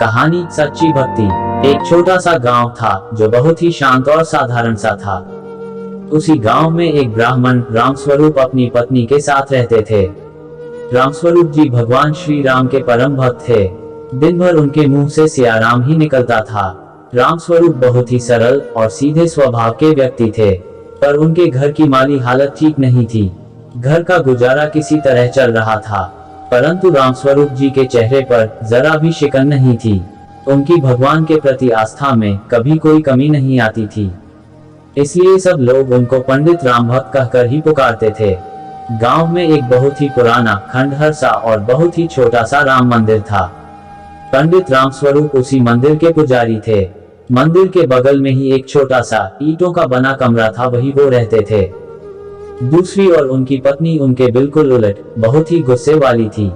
कहानी सच्ची भक्ति। एक छोटा सा गांव था जो बहुत ही शांत और साधारण सा था। उसी गांव में एक ब्राह्मण रामस्वरूप अपनी पत्नी के साथ रहते थे। रामस्वरूप जी भगवान श्री राम के परम भक्त थे। दिन भर उनके मुंह से सियाराम ही निकलता था। रामस्वरूप बहुत ही सरल और सीधे स्वभाव के व्यक्ति थे, पर उनके घर की माली हालत ठीक नहीं थी। घर का गुजारा किसी तरह चल रहा था, परंतु रामस्वरूप जी के चेहरे पर जरा भी शिकन नहीं थी। उनकी भगवान के प्रति आस्था में कभी कोई कमी नहीं आती थी, इसलिए सब लोग उनको पंडित राम भक्त कहकर ही पुकारते थे। गांव में एक बहुत ही पुराना खंडहर सा और बहुत ही छोटा सा राम मंदिर था। पंडित रामस्वरूप उसी मंदिर के पुजारी थे। मंदिर के बगल में ही एक छोटा सा ईंटों का बना कमरा था, वही वो रहते थे। दूसरी ओर उनकी पत्नी उनके बिल्कुल उलट बहुत ही गुस्से वाली थी।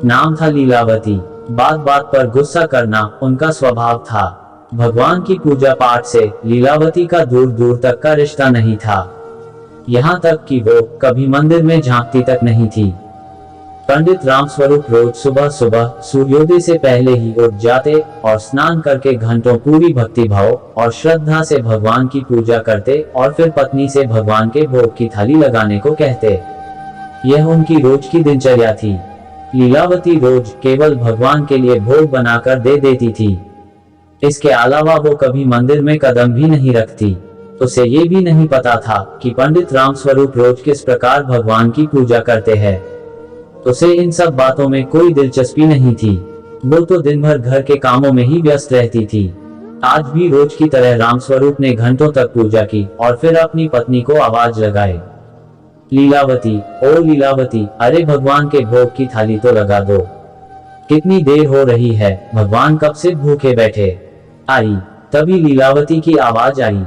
नाम था लीलावती। बात बात पर गुस्सा करना उनका स्वभाव था। भगवान की पूजा पाठ से लीलावती का दूर दूर तक का रिश्ता नहीं था। यहाँ तक कि वो कभी मंदिर में झांकती तक नहीं थी। पंडित रामस्वरूप रोज सुबह सुबह सूर्योदय से पहले ही उठ जाते और स्नान करके घंटों पूरी भक्ति भाव और श्रद्धा से भगवान की पूजा करते और फिर पत्नी से भगवान के भोग की थाली लगाने को कहते। यह उनकी रोज की दिनचर्या थी। लीलावती रोज केवल भगवान के लिए भोग बनाकर दे देती थी। इसके अलावा वो कभी मंदिर में कदम भी नहीं रखती। उसे ये भी नहीं पता था कि पंडित रामस्वरूप रोज किस प्रकार भगवान की पूजा करते हैं। उसे इन सब बातों में कोई दिलचस्पी नहीं थी। वो तो दिन भर घर के कामों में ही व्यस्त रहती थी। आज भी रोज की तरह रामस्वरूप ने घंटों तक पूजा की और फिर अपनी पत्नी को आवाज लगाए, लीलावती, ओ लीलावती, अरे भगवान के भोग की थाली तो लगा दो। कितनी देर हो रही है, भगवान कब से भूखे बैठे। आई तभी लीलावती की आवाज आई।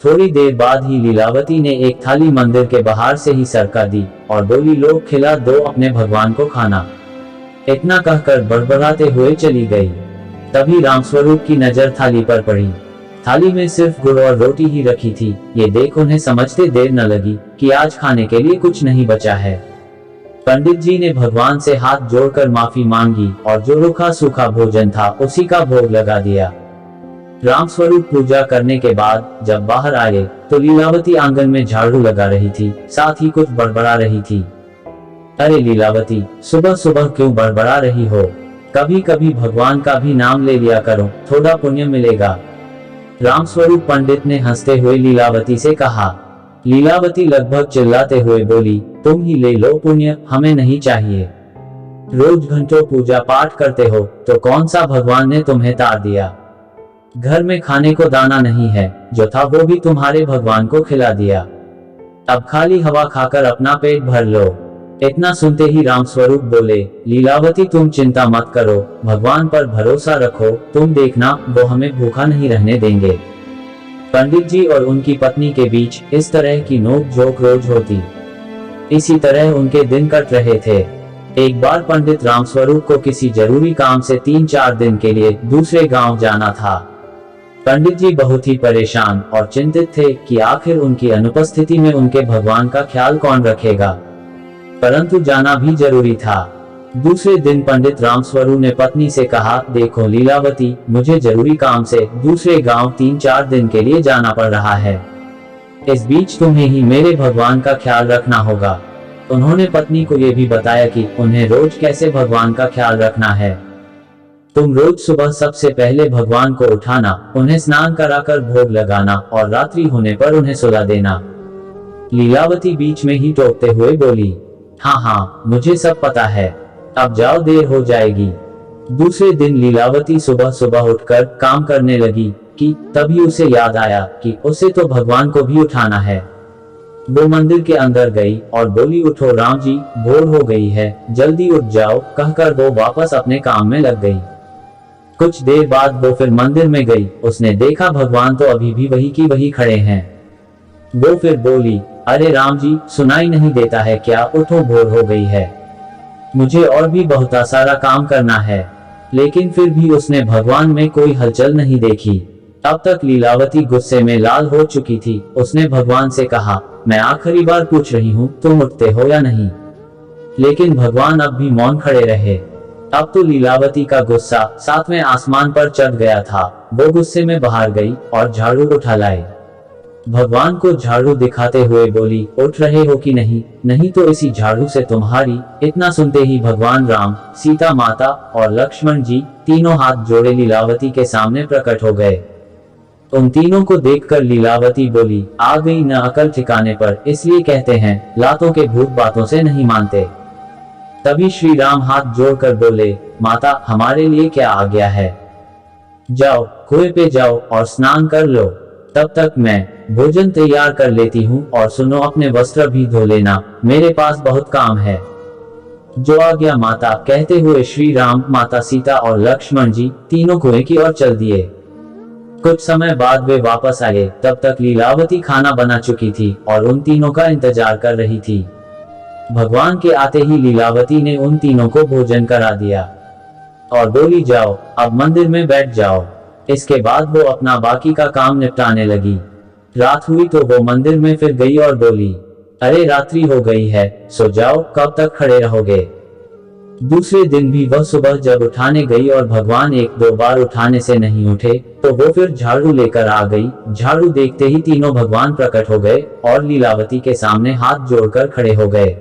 थोड़ी देर बाद ही लीलावती ने एक थाली मंदिर के बाहर से ही सरका दी और बोली, लोग खिला दो अपने भगवान को खाना। इतना कहकर बड़बड़ाते हुए चली गई। तभी रामस्वरूप की नजर थाली पर पड़ी। थाली में सिर्फ गुड़ और रोटी ही रखी थी। ये देख उन्हें समझते देर न लगी कि आज खाने के लिए कुछ नहीं बचा है। पंडित जी ने भगवान से हाथ जोड़कर माफी मांगी और जो रूखा सूखा भोजन था उसी का भोग लगा दिया। रामस्वरूप पूजा करने के बाद जब बाहर आए तो लीलावती आंगन में झाड़ू लगा रही थी, साथ ही कुछ बड़बड़ा रही थी। अरे लीलावती, सुबह सुबह क्यों बड़बड़ा रही हो? कभी कभी भगवान का भी नाम ले लिया करो, थोड़ा पुण्य मिलेगा। रामस्वरूप पंडित ने हंसते हुए लीलावती से कहा। लीलावती लगभग चिल्लाते हुए बोली, तुम ही ले लो पुण्य, हमें नहीं चाहिए। रोज घंटों पूजा पाठ करते हो तो कौन सा भगवान ने तुम्हें तार दिया? घर में खाने को दाना नहीं है, जो था वो भी तुम्हारे भगवान को खिला दिया। अब खाली हवा खाकर अपना पेट भर लो। इतना सुनते ही रामस्वरूप बोले, लीलावती तुम चिंता मत करो, भगवान पर भरोसा रखो, तुम देखना वो हमें भूखा नहीं रहने देंगे। पंडित जी और उनकी पत्नी के बीच इस तरह की नोक झोंक रोज होती। इसी तरह उनके दिन कट रहे थे। एक बार पंडित रामस्वरूप को किसी जरूरी काम से 3-4 दिन के लिए दूसरे गांव जाना था। पंडित जी बहुत ही परेशान और चिंतित थे कि आखिर उनकी अनुपस्थिति में उनके भगवान का ख्याल कौन रखेगा, परंतु जाना भी जरूरी था। दूसरे दिन पंडित रामस्वरूप ने पत्नी से कहा, देखो लीलावती, मुझे जरूरी काम से दूसरे गांव 3-4 दिन के लिए जाना पड़ रहा है। इस बीच तुम्हें ही मेरे भगवान का ख्याल रखना होगा। उन्होंने पत्नी को यह भी बताया कि उन्हें रोज कैसे भगवान का ख्याल रखना है। तुम रोज सुबह सबसे पहले भगवान को उठाना, उन्हें स्नान कराकर भोग लगाना और रात्रि होने पर उन्हें सुला देना। लीलावती बीच में ही टोकते हुए बोली, हाँ हाँ मुझे सब पता है, अब जाओ देर हो जाएगी। दूसरे दिन लीलावती सुबह सुबह उठकर काम करने लगी कि तभी उसे याद आया कि उसे तो भगवान को भी उठाना है। वो मंदिर के अंदर गई और बोली, उठो राम जी, भोर हो गई है, जल्दी उठ जाओ, कहकर वो वापस अपने काम में लग गई। कुछ देर बाद वो फिर मंदिर में गई। उसने देखा भगवान तो अभी भी वही की वही खड़े हैं। वो फिर बोली, अरे राम जी, सुनाई नहीं देता है क्या? उठो, भोर हो गई है, मुझे और भी बहुत सारा काम करना है। लेकिन फिर भी उसने भगवान में कोई हलचल नहीं देखी। अब तक लीलावती गुस्से में लाल हो चुकी थी। उसने भगवान से कहा, मैं आखिरी बार पूछ रही हूँ, तुम उठते हो या नहीं? लेकिन भगवान अब भी मौन खड़े रहे। अब तो लीलावती का गुस्सा 7वें आसमान पर चढ़ गया था। वो गुस्से में बाहर गई और झाड़ू उठा लाई। भगवान को झाड़ू दिखाते हुए बोली, उठ रहे हो कि नहीं? नहीं तो इसी झाड़ू से तुम्हारी। इतना सुनते ही भगवान राम, सीता माता और लक्ष्मण जी तीनों हाथ जोड़े लीलावती के सामने प्रकट हो गए। उन तीनों को देखकर लीलावती बोली, आ गई न अकल ठिकाने पर। इसलिए कहते हैं, लातों के भूत बातों से नहीं मानते। तभी श्री राम हाथ जोड़कर बोले, माता हमारे लिए क्या आ गया है? जाओ कुएं पे जाओ और स्नान कर लो। तब तक मैं भोजन तैयार कर लेती हूँ, और सुनो, अपने वस्त्र भी धो लेना, मेरे पास बहुत काम है। जो आ गया माता, कहते हुए श्री राम, माता सीता और लक्ष्मण जी तीनों कुएं की ओर चल दिए। कुछ समय बाद वे वापस आए। तब तक लीलावती खाना बना चुकी थी और उन तीनों का इंतजार कर रही थी। भगवान के आते ही लीलावती ने उन तीनों को भोजन करा दिया और बोली, जाओ अब मंदिर में बैठ जाओ। इसके बाद वो अपना बाकी का काम निपटाने लगी। रात हुई तो वो मंदिर में फिर गई और बोली, अरे रात्रि हो गई है, सो जाओ, कब तक खड़े रहोगे? दूसरे दिन भी वह सुबह जब उठाने गई और भगवान 1-2 बार उठाने से नहीं उठे, तो वो फिर झाड़ू लेकर आ गई। झाड़ू देखते ही तीनों भगवान प्रकट हो गए और लीलावती के सामने हाथ जोड़कर खड़े हो गए।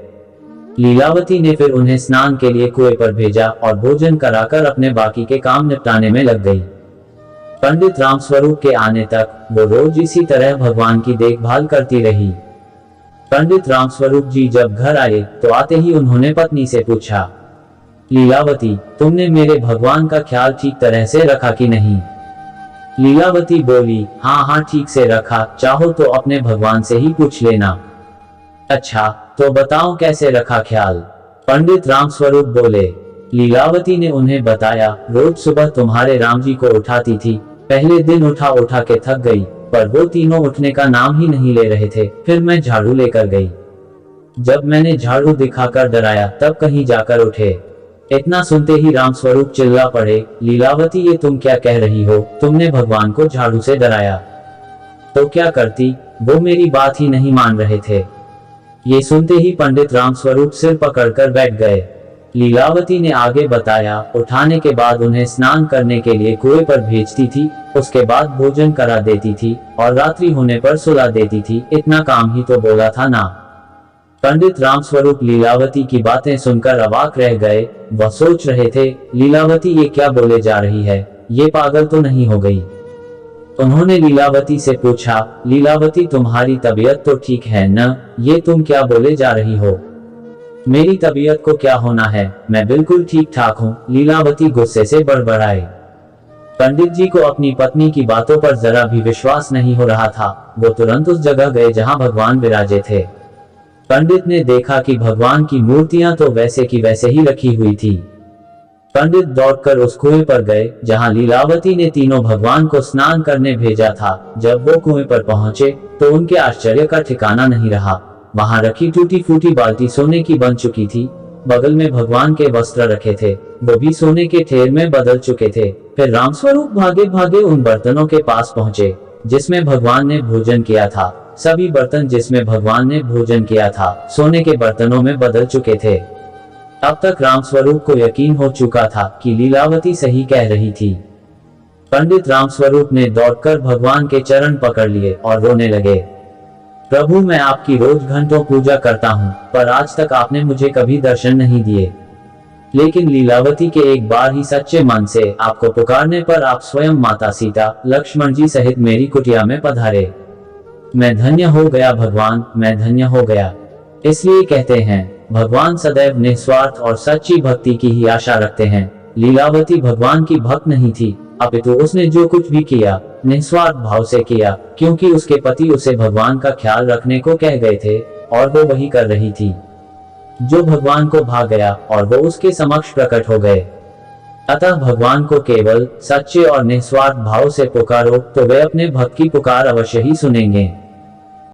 लीलावती ने फिर उन्हें स्नान के लिए कुएं पर भेजा और भोजन कराकर अपने बाकी के काम निपटाने में लग गई। पंडित रामस्वरूप के आने तक वो रोज इसी तरह भगवान की देखभाल करती रही। पंडित रामस्वरूप जी जब घर आए तो आते ही उन्होंने पत्नी से पूछा, लीलावती, तुमने मेरे भगवान का ख्याल ठीक तरह से रखा कि नहीं? लीलावती बोली, हाँ हाँ ठीक से रखा, चाहो तो अपने भगवान से ही पूछ लेना। अच्छा तो बताओ कैसे रखा ख्याल? पंडित रामस्वरूप बोले। लीलावती ने उन्हें बताया, रोज सुबह तुम्हारे राम जी को उठाती थी। पहले दिन उठा उठा के थक गई, पर वो तीनों उठने का नाम ही नहीं ले रहे थे। फिर मैं झाड़ू लेकर गई। जब मैंने झाड़ू दिखाकर डराया तब कहीं जाकर उठे। इतना सुनते ही रामस्वरूप चिल्ला पड़े, लीलावती ये तुम क्या कह रही हो? तुमने भगवान को झाड़ू से डराया तो क्या करती? वो मेरी बात ही नहीं मान रहे थे। ये सुनते ही पंडित रामस्वरूप सिर पकड़कर बैठ गए। लीलावती ने आगे बताया, उठाने के बाद उन्हें स्नान करने के लिए कुएं पर भेजती थी, उसके बाद भोजन करा देती थी और रात्रि होने पर सुला देती थी। इतना काम ही तो बोला था ना। पंडित रामस्वरूप लीलावती की बातें सुनकर अवाक रह गए। वह सोच रहे थे, लीलावती ये क्या बोले जा रही है? ये पागल तो नहीं हो गई? उन्होंने लीलावती से पूछा, लीलावती तुम्हारी तबीयत तो ठीक है न? ये तुम क्या बोले जा रही हो? मेरी तबीयत को क्या होना है, मैं बिल्कुल ठीक ठाक हूँ। लीलावती गुस्से से बड़बड़ाई। पंडित जी को अपनी पत्नी की बातों पर जरा भी विश्वास नहीं हो रहा था। वो तुरंत उस जगह गए जहाँ भगवान विराजे थे। पंडित ने देखा कि भगवान की मूर्तियां तो वैसे की वैसे ही रखी हुई थी। पंडित दौड़कर उस कुएं पर गए जहां लीलावती ने तीनों भगवान को स्नान करने भेजा था। जब वो कुएं पर पहुंचे तो उनके आश्चर्य का ठिकाना नहीं रहा। वहां रखी टूटी फूटी बाल्टी सोने की बन चुकी थी। बगल में भगवान के वस्त्र रखे थे, वो भी सोने के ठेर में बदल चुके थे। फिर रामस्वरूप भागे भागे उन बर्तनों के पास पहुंचे जिसमें भगवान ने भोजन किया था। सभी बर्तन जिसमें भगवान ने भोजन किया था सोने के बर्तनों में बदल चुके थे। अब तक रामस्वरूप को यकीन हो चुका था कि लीलावती सही कह रही थी। पंडित रामस्वरूप ने दौड़कर भगवान के चरण पकड़ लिए और रोने लगे। प्रभु, मैं आपकी रोज घंटों पूजा करता हूँ, पर आज तक आपने मुझे कभी दर्शन नहीं दिए। लेकिन लीलावती के एक बार ही सच्चे मन से आपको पुकारने पर आप स्वयं माता सीता, लक्ष्मण जी सहित मेरी कुटिया में पधारे। मैं धन्य हो गया भगवान, मैं धन्य हो गया। इसलिए कहते हैं, भगवान सदैव निस्वार्थ और सच्ची भक्ति की ही आशा रखते हैं। लीलावती भगवान की भक्त नहीं थी, अपितु उसने जो कुछ भी किया निस्वार्थ भाव से किया, क्योंकि उसके पति उसे भगवान का ख्याल रखने को कह गए थे और वो वही कर रही थी। जो भगवान को भा गया और वो उसके समक्ष प्रकट हो गए। अतः भगवान को केवल सच्चे और निस्वार्थ भाव से पुकारो तो वे अपने भक्त की पुकार अवश्य ही सुनेंगे।